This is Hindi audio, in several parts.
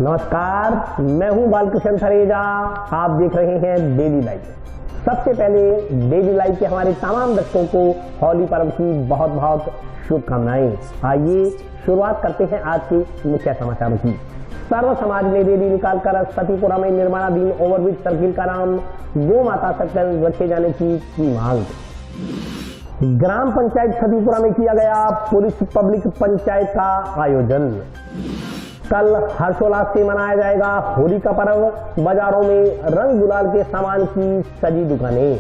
नमस्कार, मैं हूं बालकृष्ण थरेजा। आप देख रहे हैं डेली लाइफ। सबसे पहले डेली लाइफ के हमारे तमाम दर्शकों को होली पर्व की बहुत बहुत शुभकामनाएं। आइए शुरुआत करते हैं आज के मुख्य समाचारों की। सर्व समाज ने रैली निकालकर सतीपुरा में निर्माणाधीन ओवरब्रिज सर्किल का नाम गौ माता सर्किल रखे जाने की मांग। ग्राम पंचायत सतीपुरा में किया गया पुलिस पब्लिक पंचायत का आयोजन। कल हर्षोल्लास से मनाया जाएगा होली का पर्व। बाजारों में रंग गुलाल के सामान की सजी दुकानें।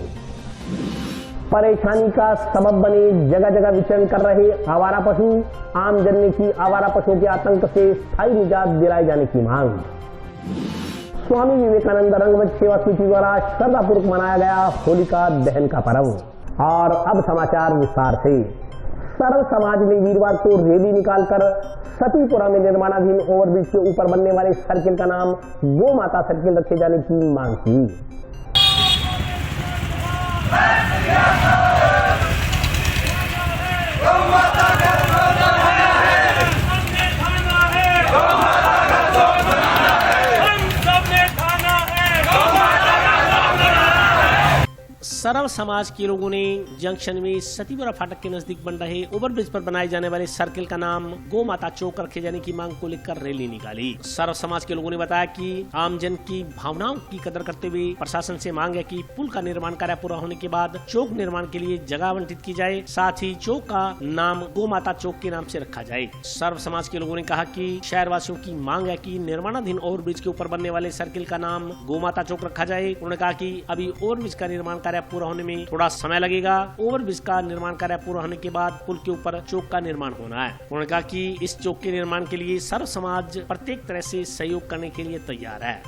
परेशानी का सबब बने जगह जगह विचरण कर रहे आवारा पशु। आम जनने की आवारा पशुओं के आतंक से स्थायी निजात दिलाए जाने की मांग। स्वामी विवेकानंद रंगमंच सेवा समिति द्वारा श्रद्धापूर्वक मनाया गया होलिका दहन का पर्व। और अब समाचार विस्तार से। सर्व समाज ने वीरवार को रैली निकालकर सतीपुरा में निर्माणाधीन ओवरब्रिज के ऊपर बनने वाले सर्किल का नाम गौ माता सर्किल रखे जाने की मांग की। सर्व समाज के लोगों ने जंक्शन में सतीपुरा फाटक के नजदीक बन रहे ओवरब्रिज पर बनाए जाने वाले सर्किल का नाम गौ माता चौक रखे जाने की मांग को लेकर रैली निकाली। सर्व समाज के लोगों ने बताया कि आमजन की भावनाओं की कदर करते हुए प्रशासन से मांग है कि पुल का निर्माण कार्य पूरा होने के बाद चौक निर्माण के लिए जगह आवंटित की जाए। साथ ही चौक का नाम गौ माता चौक के नाम से रखा जाए। सर्व समाज के लोगों ने कहा कि शहरवासियों की मांग है कि निर्माणाधीन ओवरब्रिज के ऊपर बनने वाले सर्किल का नाम गौ माता चौक रखा जाए। उन्होंने कहा कि अभी ओवरब्रिज का निर्माण कार्य पूरा होने में थोड़ा समय लगेगा। ओवरब्रिज का निर्माण कार्य पूरा होने के बाद पुल के ऊपर चौक का निर्माण होना है। उन्होंने कहा कि इस चौक के निर्माण के लिए सर्व समाज प्रत्येक तरह से सहयोग करने के लिए तैयार है।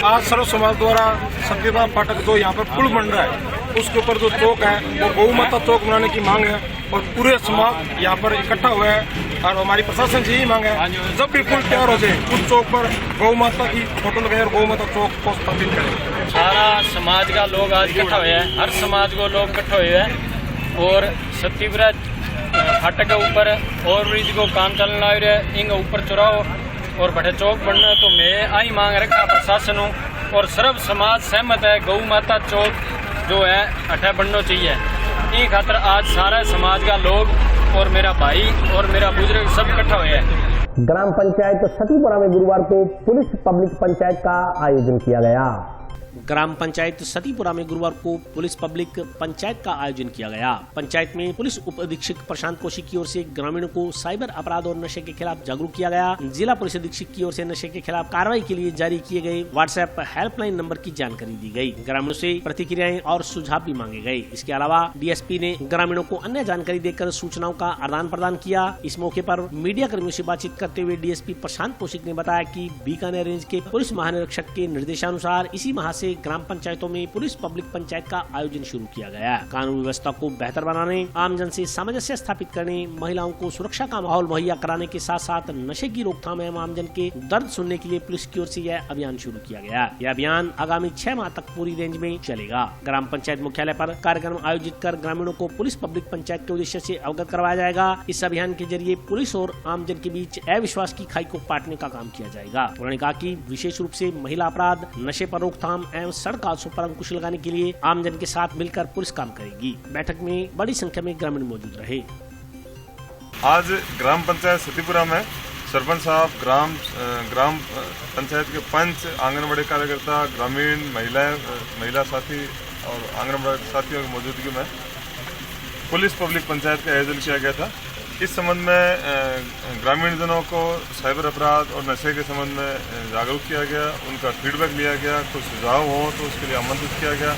आज सर्व समाज द्वारा सतीपुरा फाटक जो यहाँ पर पुल बन रहा है उसके ऊपर जो चौक है वो गौ माता चौक बनाने की मांग है और पूरे समाज यहाँ पर इकट्ठा हुआ है। और हमारी प्रशासन से यही मांग है जब भी पुल तैयार हो जाए उस चौक पर गौ माता की फोटो लगाए और गौ माता चौक को स्थापित करें। सारा समाज का लोग आज इकट्ठा हुए हैं, हर समाज को लोग इकट्ठे हुए हैं और सतीपुरा फाटक के ऊपर ओवरब्रिज को काम चलना है। इंग ऊपर चुराओ और बड़े चौक बनना है। तो मैं आई मांग रखा प्रशासन हूँ और सर्व समाज सहमत है गौ माता चौक जो है अठा बनना चाहिए। ये खातर आज सारा समाज का लोग और मेरा भाई और मेरा बुजुर्ग सब इकट्ठा हुए हैं। ग्राम पंचायत सतीपुरा में गुरुवार को पुलिस पब्लिक पंचायत का आयोजन किया गया। ग्राम पंचायत सतीपुरा में गुरुवार को पुलिस पब्लिक पंचायत का आयोजन किया गया। पंचायत में पुलिस उप अधीक्षक प्रशांत कौशिक की ओर से ग्रामीणों को साइबर अपराध और नशे के खिलाफ जागरूक किया गया। जिला पुलिस अधीक्षक की ओर से नशे के खिलाफ कार्रवाई के लिए जारी किए गए व्हाट्सएप हेल्पलाइन नंबर की जानकारी दी गई। ग्रामीणों से प्रतिक्रियाएं और सुझाव भी मांगे गए। इसके अलावा डीएसपी ने ग्रामीणों को अन्य जानकारी देकर सूचनाओं का आदान प्रदान किया। इस मौके पर मीडिया कर्मियों से बातचीत करते हुए डीएसपी प्रशांत कौशिक ने बताया कि बीकानेर रेंज के पुलिस महानिरीक्षक के निर्देशानुसार इसी माह से ग्राम पंचायतों में पुलिस पब्लिक पंचायत का आयोजन शुरू किया गया। कानून व्यवस्था को बेहतर बनाने, आमजन से सामंजस्य स्थापित करने, महिलाओं को सुरक्षा का माहौल मुहैया कराने के साथ साथ नशे की रोकथाम एवं आमजन के दर्द सुनने के लिए पुलिस की ओर से यह अभियान शुरू किया गया। यह अभियान आगामी 6 माह तक पूरी रेंज में चलेगा। ग्राम पंचायत मुख्यालय पर कार्यक्रम आयोजित कर ग्रामीणों को पुलिस पब्लिक पंचायत के उद्देश्य से अवगत करवाया जाएगा। इस अभियान के जरिए पुलिस और आमजन के बीच अविश्वास की खाई को पाटने का काम किया जाएगा। उन्होंने कहा कि विशेष रूप से महिला अपराध, नशे पर रोकथाम एवं सड़क हादसों पर अंकुश लगाने के लिए आमजन के साथ मिलकर पुलिस काम करेगी। बैठक में बड़ी संख्या में ग्रामीण मौजूद रहे। आज ग्राम पंचायत सतीपुरा में सरपंच साहब, ग्राम पंचायत के पंच, आंगनबाड़ी कार्यकर्ता, ग्रामीण महिला साथी और आंगनबाड़ी साथियों की मौजूदगी में पुलिस पब्लिक पंचायत का आयोजन किया गया था। इस संबंध में ग्रामीण जनों को साइबर अपराध और नशे के संबंध में जागरूक किया गया, उनका फीडबैक लिया गया, कुछ सुझाव हो तो उसके लिए आमंत्रित किया गया।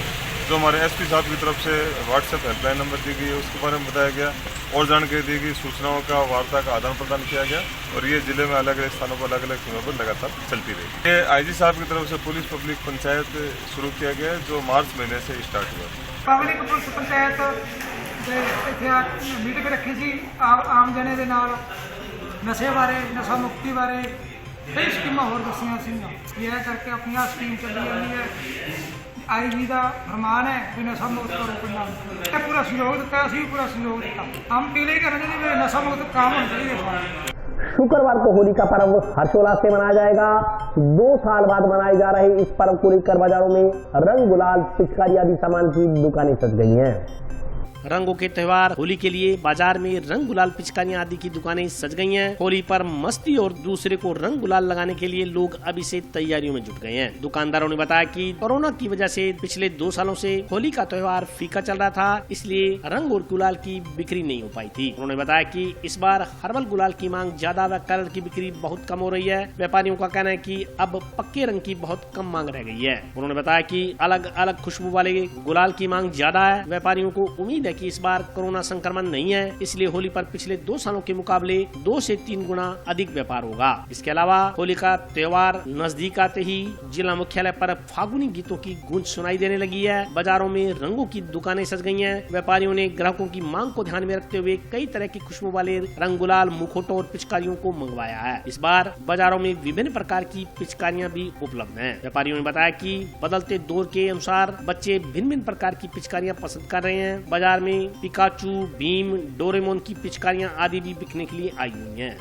जो हमारे एसपी साहब की तरफ से व्हाट्सएप हेल्पलाइन नंबर दी गई उसके बारे में बताया गया और जानकारी दी गई, सूचनाओं का वार्ता का आदान प्रदान किया गया और ये जिले में अलग अलग स्थानों पर अलग अलग समय पर लगातार चलती रही। ये आईजी साहब की तरफ से पुलिस पब्लिक पंचायत शुरू किया गया जो मार्च महीने से स्टार्ट हुआ। पब्लिक पुलिस पंचायत मीटिंग रखी सी आम जने दे नाल नशे बारे, नशा मुक्ति बारे कई स्कीमां होर दसियां सी। यह करके अपनी स्कीम चली जाती है IG ਦਾ ਫਰਮਾਨ ਹੈ ਵੀ ਨਸ਼ਾ ਮੁਕਤ ਕਰੋ ਪੰਜਾਬ ਇਹ ਪੂਰਾ ਸਹਿਯੋਗ ਦਿੱਤਾ ਅਸੀਂ ਵੀ ਪੂਰਾ ਸਹਿਯੋਗ ਦਿੱਤਾ ਹਮ ਅਪੀਲ ਹੀ ਕਰਨੇ ਵੀ ਨਸ਼ਾ ਮੁਕਤ काम होना चाहिए। शुक्रवार को होली का पर्व हर्षोल्लास से मनाया जाएगा। 2 साल बाद मनाए जा रहे इस पर्व को लेकर बाजारों में रंग गुलाल पिचकारी आदि सामान की दुकानें सज गई हैं। रंगों के त्योहार होली के लिए बाजार में रंग गुलाल पिचकारियां आदि की दुकानें सज गई हैं। होली पर मस्ती और दूसरे को रंग गुलाल लगाने के लिए लोग अभी से तैयारियों में जुट गए हैं। दुकानदारों ने बताया कि कोरोना की वजह से पिछले 2 सालों से होली का त्योहार फीका चल रहा था, इसलिए रंग और गुलाल की बिक्री नहीं हो पाई थी। उन्होंने बताया कि इस बार हर्बल गुलाल की मांग ज्यादा व कलर की बिक्री बहुत कम हो रही है। व्यापारियों का कहना है कि अब पक्के रंग की बहुत कम मांग रह गई है। उन्होंने बताया कि अलग अलग खुशबू वाले गुलाल की मांग ज्यादा है। व्यापारियों को उम्मीद है कि इस बार कोरोना संक्रमण नहीं है, इसलिए होली पर पिछले 2 सालों के मुकाबले 2 से 3 गुना अधिक व्यापार होगा। इसके अलावा होली का त्योहार नजदीक आते ही जिला मुख्यालय पर फागुनी गीतों की गूंज सुनाई देने लगी है। बाजारों में रंगों की दुकानें सज गई हैं। व्यापारियों ने ग्राहकों की मांग को ध्यान में रखते हुए कई तरह की खुशबू वाले रंग गुलाल, मुखौटों और पिचकारियों को मंगवाया है। इस बार बाजारों में विभिन्न प्रकार की पिचकारियां भी उपलब्ध हैं। व्यापारियों ने बताया कि बदलते दौर के अनुसार बच्चे भिन्न भिन्न प्रकार की पिचकारियां पसंद कर रहे हैं। बाजार में पिकाचू, भीम, डोरेमोन की पिचकारियां आदि भी बिकने के लिए आई हुई हैं।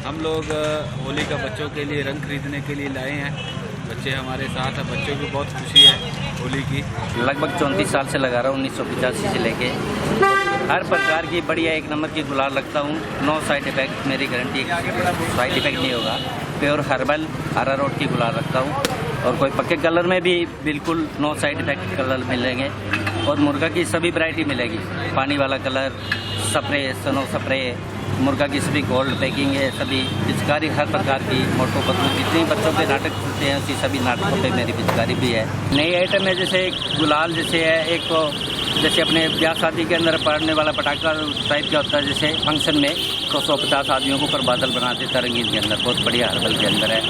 हम लोग होली का बच्चों के लिए रंग खरीदने के लिए लाए हैं। बच्चे हमारे साथ हैं, बच्चों को बहुत खुशी है होली की। लगभग 34 साल से लगा रहा हूँ, 1985 से लेके हर प्रकार की बढ़िया 1 नंबर की गुलाल लगता हूँ। नो साइड इफेक्ट, मेरी गारंटी साइड इफेक्ट नहीं होगा। प्योर हर्बल अरारोट की गुलाल रखता हूँ और कोई पक्के कलर में भी बिल्कुल नो साइड इफेक्ट कलर मिलेंगे और मुर्गा की सभी वैरायटी मिलेगी। पानी वाला कलर, स्प्रे, स्नो स्प्रे, मुर्गा की सभी गोल्ड पैकिंग है, सभी पिचकारी हर प्रकार की, मोटो पतलू जितने बच्चों के नाटक चलते हैं उसी सभी नाटकों पे मेरी पिचकारी भी है। नई आइटम है जैसे गुलाल जैसे है, एक तो जैसे अपने ब्याह शादी के अंदर पड़ने वाला पटाखा टाइप का होता है, जैसे फंक्शन में तो 150 आदमियों को ऊपर बादल बना देता रंगीन के अंदर, बहुत बढ़िया हर्बल के अंदर है।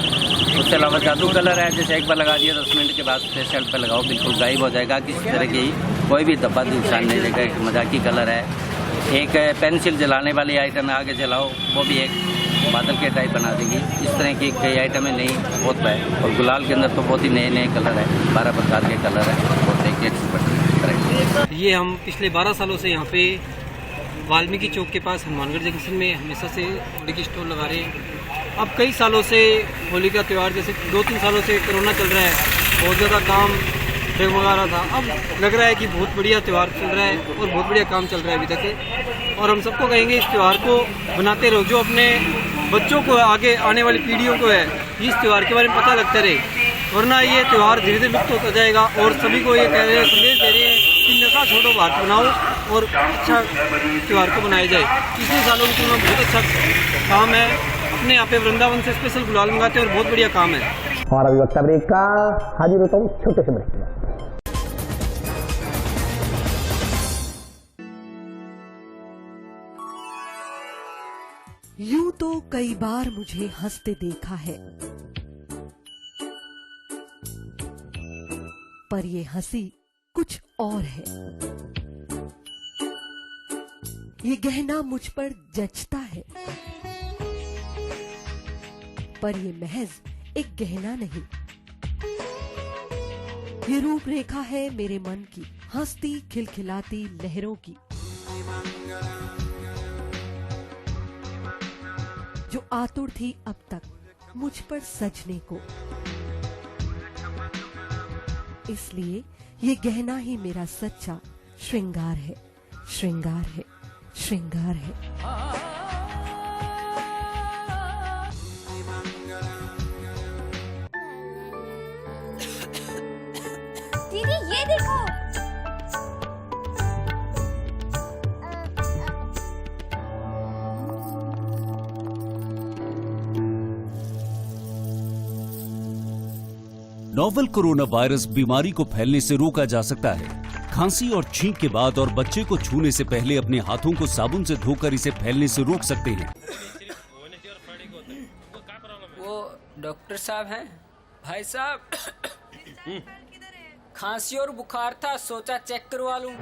उसके अलावा जादू कलर है, जैसे एक बार लगा दिया 10 मिनट के बाद फेशियल पे लगाओ बिल्कुल गायब हो जाएगा, किसी तरह की कोई भी धब्बा नुकसान नहीं देगा। एक मजाकी कलर है। एक पेंसिल जलाने वाली आइटम है, आगे जलाओ वो भी एक बादल के टाइप बना देगी। इस तरह की कई आइटमें नई बहुत है। और गुलाल के अंदर तो बहुत ही नए नए कलर है, 12 प्रकार के कलर है, बहुत एक ये हम पिछले 12 सालों से यहाँ पे वाल्मीकि चौक के पास हनुमानगढ़ जंक्शन में हमेशा से होली की स्टॉल लगा रहे हैं। अब कई सालों से होली का त्यौहार, जैसे 2-3 सालों से कोरोना चल रहा है, बहुत ज़्यादा काम डगमगा रहा था। अब लग रहा है कि बहुत बढ़िया त्यौहार चल रहा है और बहुत बढ़िया काम चल रहा है अभी तक। और हम सबको कहेंगे इस त्यौहार को बनाते रहो, जो अपने बच्चों को, आगे आने वाली पीढ़ियों को है इस त्यौहार के बारे में पता लगता रहे, वरना ये त्यौहार धीरे धीरे लुप्त होता जाएगा। और सभी को ये कह रहे हैं, संदेश दे रहे हैं कि नशा छोड़ो, भारत बनाओ और अच्छा त्यौहार को बनाया जाए। पिछले सालों की तुलना बहुत अच्छा काम है। अपने यहाँ पे वृंदावन से स्पेशल गुलाल मंगाते हैं और बहुत बढ़िया काम है। और अभी वक्त ब्रेक का, हाजिर होता हूँ छोटे से ब्रेक के बाद। यूं तो कई बार मुझे हंसते देखा है, पर ये हंसी कुछ और है। ये गहना मुझ पर जचता है, पर ये महज एक गहना नहीं, ये रूपरेखा है मेरे मन की, हंसती खिलखिलाती लहरों की, जो आतुर थी अब तक मुझ पर सजने को। इसलिए ये गहना ही मेरा सच्चा श्रृंगार है, श्रृंगार है, श्रृंगार है। दीदी ये देखो, नोवेल कोरोना वायरस बीमारी को फैलने से रोका जा सकता है। खांसी और छींक के बाद और बच्चे को छूने से पहले अपने हाथों को साबुन से धोकर इसे फैलने से रोक सकते हैं। वो डॉक्टर साहब हैं? भाई साहब खांसी और बुखार था, सोचा चेक करवा लूं।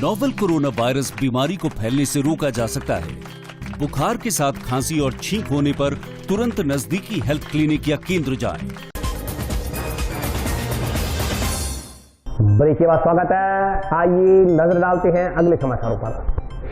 नोवेल कोरोना वायरस बीमारी को फैलने से रोका जा सकता है। बुखार के साथ खांसी और छींक होने पर तुरंत नजदीकी हेल्थ क्लिनिक या केंद्र जाएं। ब्रेक के बाद स्वागत है। आइए नजर डालते हैं अगले समाचारों पर।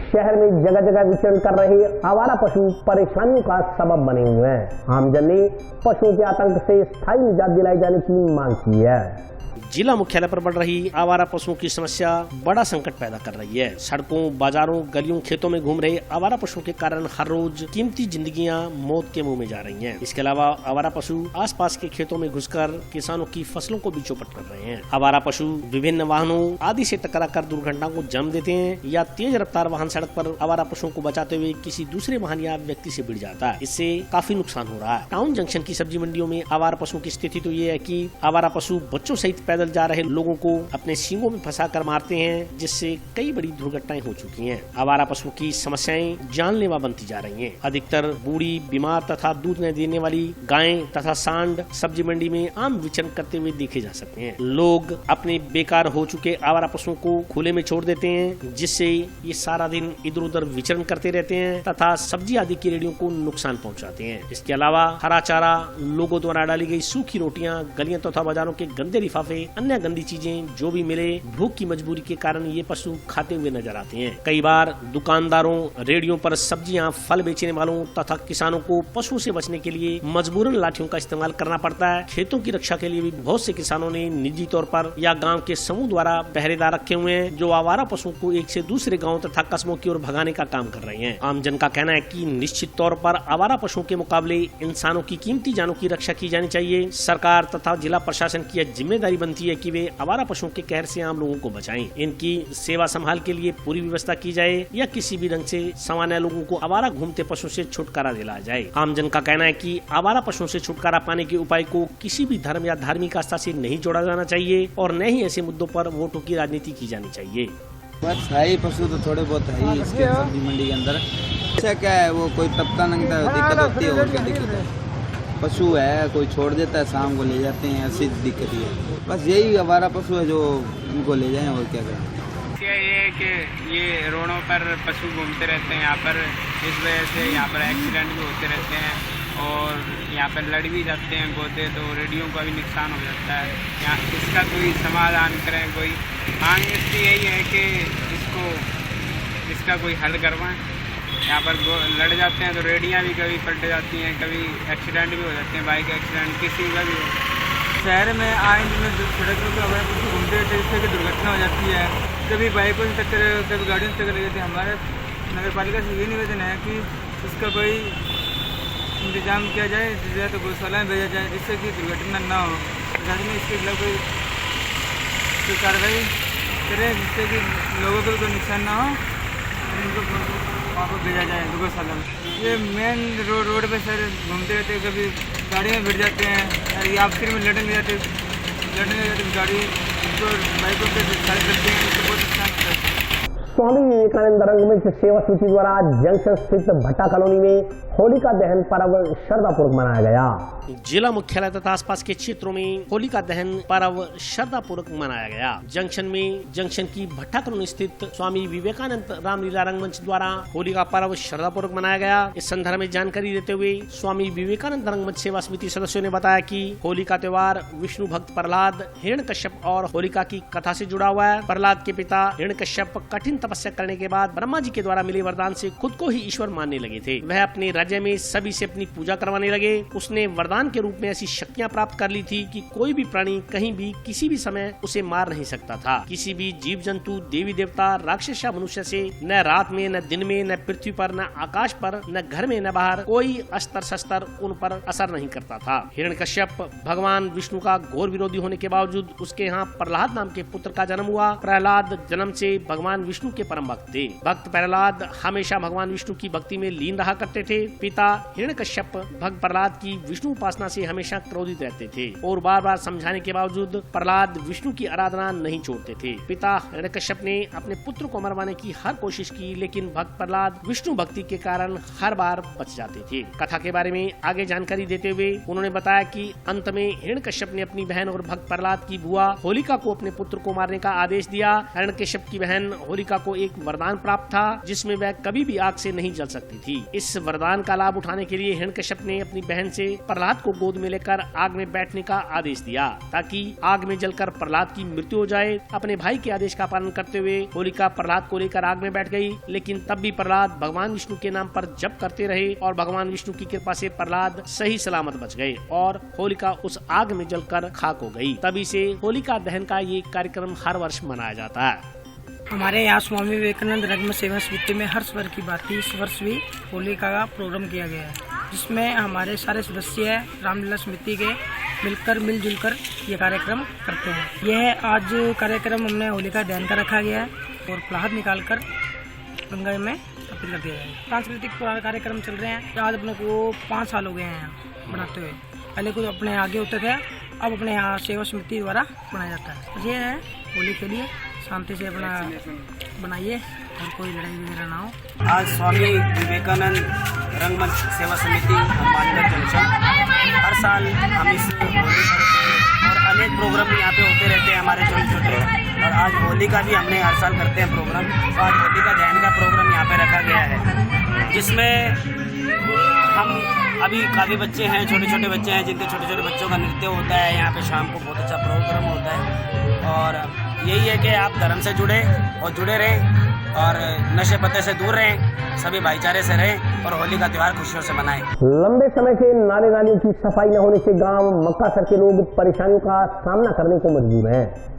शहर में जगह जगह विचरण कर रहे आवारा पशु परेशानियों का सबब बने हुए हैं। आमजन ने पशुओं के आतंक से स्थायी निजात दिलाई जाने की मांग की है। जिला मुख्यालय पर बढ़ रही आवारा पशुओं की समस्या बड़ा संकट पैदा कर रही है। सड़कों, बाजारों, गलियों, खेतों में घूम रहे आवारा पशुओं के कारण हर रोज कीमती जिंदगियां मौत के मुंह में जा रही हैं। इसके अलावा आवारा पशु आसपास के खेतों में घुसकर किसानों की फसलों को भी चौपट कर रहे हैं। आवारा पशु विभिन्न वाहनों आदि से टकरा कर दुर्घटनाओं को जन्म देते हैं या तेज रफ्तार वाहन सड़क पर आवारा पशुओं को बचाते हुए किसी दूसरे वाहन या व्यक्ति से भिड़ जाता है। इससे काफी नुकसान हो रहा है। टाउन जंक्शन की सब्जी मंडियों में आवारा पशुओं की स्थिति तो ये है कि आवारा पशु बच्चों सहित पैदल जा रहे लोगों को अपने सींगों में फंसा कर मारते हैं, जिससे कई बड़ी दुर्घटनाएं हो चुकी हैं। आवारा पशुओं की समस्याएं जानलेवा बनती जा रही हैं। अधिकतर बूढ़ी, बीमार तथा दूध न देने वाली गायें तथा सांड सब्जी मंडी में आम विचरण करते हुए देखे जा सकते हैं। लोग अपने बेकार हो चुके आवारा पशुओं को खुले में छोड़ देते हैं, जिससे ये सारा दिन इधर उधर विचरण करते रहते हैं तथा सब्जी आदि की रेडियों को नुकसान पहुंचाते हैं। इसके अलावा हरा चारा, लोगों द्वारा डाली गई सूखी रोटियां, गलियां तथा बाजारों के गंदे लिफाफे, अन्य गंदी चीजें जो भी मिले, भूख की मजबूरी के कारण ये पशु खाते हुए नजर आते हैं। कई बार दुकानदारों, रेडियो पर सब्जियां, फल बेचने वालों तथा किसानों को पशुओं से बचने के लिए मजबूरन लाठियों का इस्तेमाल करना पड़ता है। खेतों की रक्षा के लिए भी बहुत से किसानों ने निजी तौर पर या गांव के समूह द्वारा पहरेदार रखे हुए हैं, जो आवारा पशुओं को एक से दूसरे गाँव तथा कस्बों की ओर भगाने का काम कर रहे हैं। आमजन का कहना है कि निश्चित तौर पर आवारा पशुओं के मुकाबले इंसानों की कीमती जानों की रक्षा की जानी चाहिए। सरकार तथा जिला प्रशासन की यह जिम्मेदारी बनती है कि वे आवारा पशुओं के कहर से आम लोगों को बचाएं। इनकी सेवा संभाल के लिए पूरी व्यवस्था की जाए या किसी भी ढंग से सामान्य लोगों को आवारा घूमते पशु से छुटकारा दिलाया जाए। आमजन का कहना है कि आवारा पशुओं से छुटकारा पाने के उपाय को किसी भी धर्म या धार्मिक आस्था से नहीं जोड़ा जाना चाहिए और न ही ऐसे मुद्दों पर वोटों की राजनीति की जानी चाहिए। बस है ही पशु तो थोड़े बहुत है ही इसके सब्जी मंडी के अंदर। अच्छा क्या है, वो कोई तबका नंगता दिक्कत होती है और क्या दिक्कत है। पशु है, कोई छोड़ देता है, शाम को ले जाते हैं, ऐसी दिक्कत ही है। बस यही आवारा पशु है जो इनको ले जाएं और क्या करें। ये है कि ये रोडों पर पशु घूमते रहते हैं यहाँ पर, इस वजह से यहाँ पर एक्सीडेंट भी होते रहते हैं और यहाँ पर लड़ भी जाते हैं गोते, तो रेडियो का भी नुकसान हो जाता है। यहाँ इसका कोई समाधान करें, कोई मांग इसकी यही है कि इसका कोई हल करवाएं। यहाँ पर लड़ जाते हैं तो रेडियाँ भी कभी पलट जाती हैं, कभी एक्सीडेंट भी हो जाते हैं, बाइक एक्सीडेंट किसी का भी। शहर में आए दिन सड़कों पर हमारे कुछ घूमते रहते हैं, जिससे कि दुर्घटना हो जाती है। कभी बाइकों से टक्कर, कभी गाड़ियों से टक्कर लग जाती है। हमारे नगर पालिका से ये निवेदन है कि इसका कोई इंतजाम किया जाए, या तो गौशाला में भेजा जाए, जिससे कि दुर्घटना ना हो। प्रशासन में इसके खिलाफ कोई कार्रवाई करें, जिससे कि लोगों को कोई नुकसान ना हो, उनको वहाँ पर भेजा जाए गौशाला में। ये मेन रोड पे सर घूमते रहते हैं, कभी गाड़ी में भिड़ जाते हैं या आखिर में लड़ने जाते गाड़ी बाइकों पे करते हैं, इससे बहुत नुकसान होता है। स्वामी विवेकानंद रंगमंच सेवा समिति द्वारा जंक्शन स्थित भट्टा कॉलोनी में होलिका दहन पर्व श्रद्धापूर्वक मनाया गया। जिला मुख्यालय तथा आसपास के क्षेत्रों में होलिका दहन पर्व श्रद्धापूर्वक मनाया गया। जंक्शन की भट्टा कॉलोनी स्थित स्वामी विवेकानंद रामलीला रंगमंच द्वारा होलिका पर्व श्रद्धापूर्वक मनाया गया। इस संदर्भ में जानकारी देते हुए स्वामी विवेकानंद रंगमंच सेवा समिति सदस्यों ने बताया कि होली का त्योहार विष्णु भक्त प्रहलाद, हिरण्यकश्यप और होलिका की कथा से जुड़ा हुआ है। प्रहलाद के पिता हिरण्यकश्यप कठिन तपस्या करने के बाद ब्रह्मा जी के द्वारा मिले वरदान से खुद को ही ईश्वर मानने लगे थे। वह अपने राज्य में सभी से अपनी पूजा करवाने लगे। उसने वरदान वरदान के रूप में ऐसी शक्तियाँ प्राप्त कर ली थी कि कोई भी प्राणी कहीं भी किसी भी समय उसे मार नहीं सकता था। किसी भी जीव जंतु, देवी देवता, राक्षस या मनुष्य से न रात में, न दिन में, न पृथ्वी पर, न आकाश पर, न घर में, न बाहर कोई अस्त्र शस्त्र उन पर असर नहीं करता था। हिरण्यकश्यप भगवान विष्णु का घोर विरोधी होने के बावजूद उसके यहाँ प्रहलाद नाम के पुत्र का जन्म हुआ। प्रहलाद जन्म से भगवान विष्णु के परम भक्त थे। भक्त प्रहलाद हमेशा भगवान विष्णु की भक्ति में लीन रहा करते थे। पिता हिरण्यकश्यप भक्त प्रहलाद की विष्णु उपासना से हमेशा क्रोधित रहते थे और बार बार समझाने के बावजूद प्रहलाद विष्णु की आराधना नहीं छोड़ते थे। पिता हिरण्यकश्यप ने अपने पुत्र को मरवाने की हर कोशिश की, लेकिन भक्त प्रहलाद विष्णु भक्ति के कारण हर बार बच जाते थे। कथा के बारे में आगे जानकारी देते हुए उन्होंने बताया कि अंत में हिरण्यकश्यप ने अपनी बहन और भक्त प्रहलाद की बुआ होलिका को अपने पुत्र को मारने का आदेश दिया। हिरण्यकश्यप की बहन होलिका को एक वरदान प्राप्त था जिसमें वह कभी भी आग से नहीं जल सकती थी। इस वरदान का लाभ उठाने के लिए हिरण्यकश्यप ने अपनी बहन से प्रहलाद को गोद में लेकर आग में बैठने का आदेश दिया ताकि आग में जलकर प्रहलाद की मृत्यु हो जाए। अपने भाई के आदेश का पालन करते हुए होलिका प्रहलाद को लेकर आग में बैठ गई, लेकिन तब भी प्रहलाद भगवान विष्णु के नाम पर जप करते रहे और भगवान विष्णु की कृपा से प्रहलाद सही सलामत बच गए और होलिका उस आग में जलकर खाक हो गई। तभी से होलिका दहन का ये कार्यक्रम हर वर्ष मनाया जाता है। हमारे यहाँ स्वामी विवेकानंद रंगमंच सेवा समिति में हर वर्ष की बात इस वर्ष भी होलिका का प्रोग्राम किया गया है, जिसमें हमारे सारे सदस्य रामलीला समिति के मिलजुल कर ये कार्यक्रम करते हैं। यह आज कार्यक्रम हमने होलिका दहन का रखा गया है और प्रहलाद निकाल कर गंगा में अर्पित कर दिया है। सांस्कृतिक कार्यक्रम चल रहे हैं। आज अपने को 5 साल हो गए हैं बनाते हुए। पहले कुछ अपने आगे होते थे, अब अपने यहाँ सेवा समिति द्वारा बनाया जाता है। ये है होली के लिए शांति से अपना बनाइए और कोई लड़ाई वगैरह ना हो। आज स्वामी विवेकानंद रंगमंच सेवा समिति हनुमानगढ़ जंक्शन हर साल हम इस होली और अनेक प्रोग्राम यहाँ पे होते रहते हैं हमारे छोटे छोटे, और आज होली का भी हमने हर साल करते हैं प्रोग्राम। तो आज होली का दहन का प्रोग्राम यहाँ पे रखा गया है, जिसमें हम अभी काफ़ी बच्चे हैं, छोटे छोटे बच्चे हैं जिनके छोटे छोटे बच्चों का नृत्य होता है। यहाँ पे शाम को बहुत अच्छा प्रोग्राम होता है और यही है कि आप धर्म से जुड़े रहें और नशे पत्ते से दूर रहें, सभी भाईचारे से रहें और होली का त्योहार खुशियों से मनाएं। लंबे समय से नाले नालियों की सफाई न होने से गांव मक्कासर के लोग परेशानियों का सामना करने को मजबूर हैं।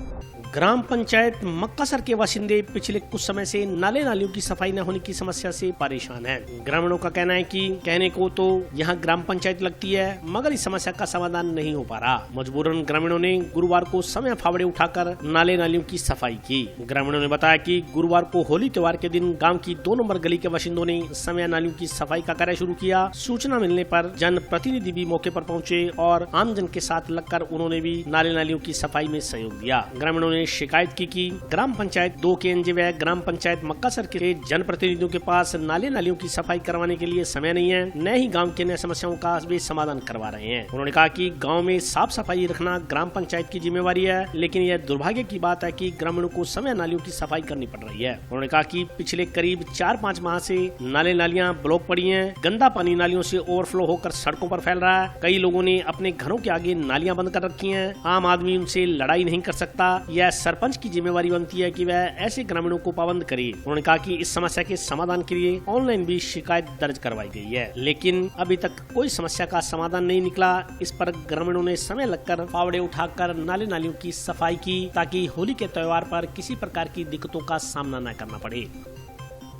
ग्राम पंचायत मक्कासर के बाशिंदे पिछले कुछ समय से नाले नालियों की सफाई न होने की समस्या से परेशान हैं। ग्रामीणों का कहना है कि कहने को तो यहाँ ग्राम पंचायत लगती है, मगर इस समस्या का समाधान नहीं हो पा रहा। मजबूरन ग्रामीणों ने गुरुवार को समय फावड़े उठाकर नाले नालियों की सफाई की। ग्रामीणों ने बताया कि गुरुवार को होली त्योहार के दिन गाँव की 2 नंबर गली के बाशिंदों ने समय नालियों की सफाई का कार्य शुरू किया। सूचना मिलने पर जन प्रतिनिधि भी मौके पर पहुँचे और आमजन के साथ लगकर उन्होंने भी नाले नालियों की सफाई में सहयोग दिया। ग्रामीणों ने शिकायत की कि ग्राम पंचायत 2 केएनजे व ग्राम पंचायत मक्कासर के जनप्रतिनिधियों के पास नाले नालियों की सफाई करवाने के लिए समय नहीं है, न ही गांव के अन्य समस्याओं का वे समाधान करवा रहे हैं। उन्होंने कहा कि गांव में साफ सफाई रखना ग्राम पंचायत की जिम्मेवारी है, लेकिन यह दुर्भाग्य की बात है कि ग्रामीणों को समय नालियों की सफाई करनी पड़ रही है। उन्होंने कहा कि पिछले करीब 4-5 माह से नाले नालियां ब्लॉक पड़ी हैं। गंदा पानी नालियों से ओवरफ्लो होकर सड़कों पर फैल रहा है। कई लोगों ने अपने घरों के आगे नालियां बंद कर रखी हैं। आम आदमी उनसे लड़ाई नहीं कर सकता। यह सरपंच की जिम्मेवारी बनती है कि वह ऐसे ग्रामीणों को पाबंद करे। उन्होंने कहा कि इस समस्या के समाधान के लिए ऑनलाइन भी शिकायत दर्ज करवाई गई है, लेकिन अभी तक कोई समस्या का समाधान नहीं निकला। इस पर ग्रामीणों ने समय लगकर फावड़े उठाकर नाले नालियों की सफाई की ताकि होली के त्योहार पर किसी प्रकार की दिक्कतों का सामना न करना पड़े।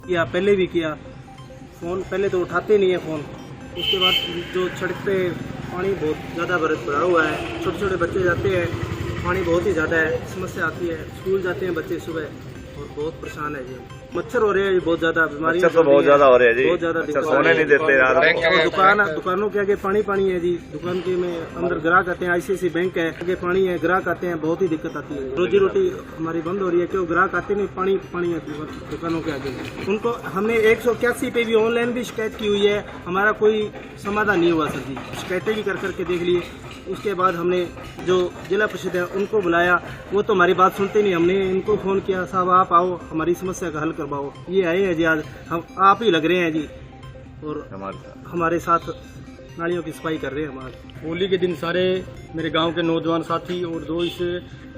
या पहले भी किया, फोन पहले तो उठाते नहीं है फोन। उसके बाद जो सड़क पे पानी बहुत ज्यादा भरा हुआ है, छोटे छोटे बच्चे जाते हैं, पानी बहुत ही ज़्यादा है, समस्या आती है। स्कूल जाते हैं बच्चे सुबह और बहुत परेशान है जी। मच्छर हो रहे हैं बहुत ज्यादा, बीमारी तो बहुत ज्यादा हो रहे हैं जी, बहुत ज्यादा सोने नहीं देते। दुकानों के आगे पानी है जी। दुकान के में अंदर ग्राहक आते हैं, ICICI बैंक है, आगे पानी है, ग्राहक आते हैं, बहुत ही दिक्कत आती है। रोजी रोटी हमारी बंद हो रही है, क्यों ग्राहक आते नहीं, पानी है दुकानों के आगे। उनको हमने 181 पे भी ऑनलाइन भी शिकायत की हुई है, हमारा कोई समाधान नहीं हुआ सर जी। शिकायतें भी कर करके देख लिए। उसके बाद हमने जो जिला परिषद है उनको बुलाया, वो तो हमारी बात सुनते नहीं। हमने इनको फोन किया, साहब आप आओ हमारी समस्या का हल करवाओ। ये आए हैं जी, आज हम आप ही लग रहे हैं जी और हमारे साथ नालियों की सफाई कर रहे हैं। हमारे होली के दिन सारे मेरे गांव के नौजवान साथी और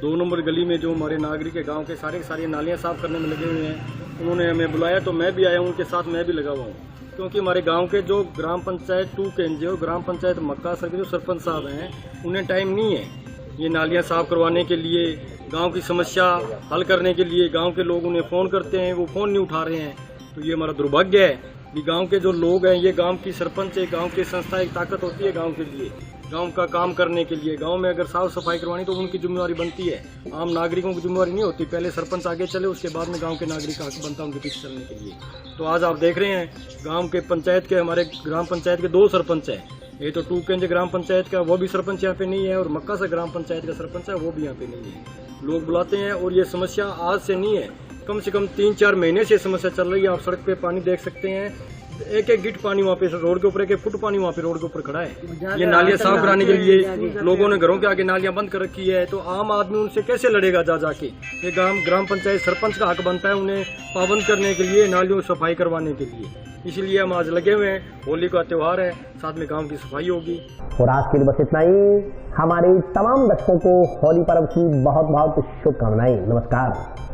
2 नंबर गली में जो हमारे नागरिक है गांव के सारे नालियां साफ करने में लगे हुए हैं। उन्होंने हमें बुलाया तो मैं भी आया हूं, उनके साथ मैं भी लगा हुआ हूँ। क्योंकि हमारे गांव के जो ग्राम पंचायत 2 केंजे और ग्राम पंचायत मक्कासर के जो सरपंच साहब हैं उन्हें टाइम नहीं है ये नालियां साफ करवाने के लिए, गांव की समस्या हल करने के लिए। गांव के लोग उन्हें फ़ोन करते हैं, वो फ़ोन नहीं उठा रहे हैं। तो ये हमारा दुर्भाग्य है कि गांव के जो लोग हैं, ये गांव की सरपंच है, गांव की संस्था एक ताकत होती है गांव के लिए, गांव का काम करने के लिए। गांव में अगर साफ सफाई करवानी तो उनकी जिम्मेवारी बनती है, आम नागरिकों की जिम्मेवारी नहीं होती। पहले सरपंच आगे चले, उसके बाद में गांव के नागरिक का हक बनता है उनके पीछे चलने के लिए। तो आज आप देख रहे हैं गांव के पंचायत के, हमारे ग्राम पंचायत के 2 सरपंच हैं। ये तो 2 केंज ग्राम पंचायत का वो भी सरपंच यहाँ पे नहीं है, और मक्कासर ग्राम पंचायत का सरपंच है वो भी यहाँ पे नहीं है। लोग बुलाते हैं, और ये समस्या आज से नहीं है, कम से कम 3-4 महीने से समस्या चल रही है। आप सड़क पे पानी देख सकते हैं, एक गिट पानी वहाँ पे रोड के ऊपर, 1 फुट पानी वहाँ पे रोड के ऊपर खड़ा है। ये नालियां साफ कराने के लिए लोगों ने घरों के आगे नालियां बंद कर रखी है। तो आम आदमी उनसे कैसे लड़ेगा जा जाके? ये ग्राम पंचायत सरपंच का हक बनता है उन्हें पाबंद करने के लिए, नालियों सफाई करवाने के लिए। इसलिए हम आज लगे हुए हैं। होली का त्योहार है, साथ में गांव की सफाई होगी। और आज के लिए बस इतना ही। हमारे तमाम दर्शकों को होली पर्व की बहुत बहुत शुभकामनाएं। नमस्कार।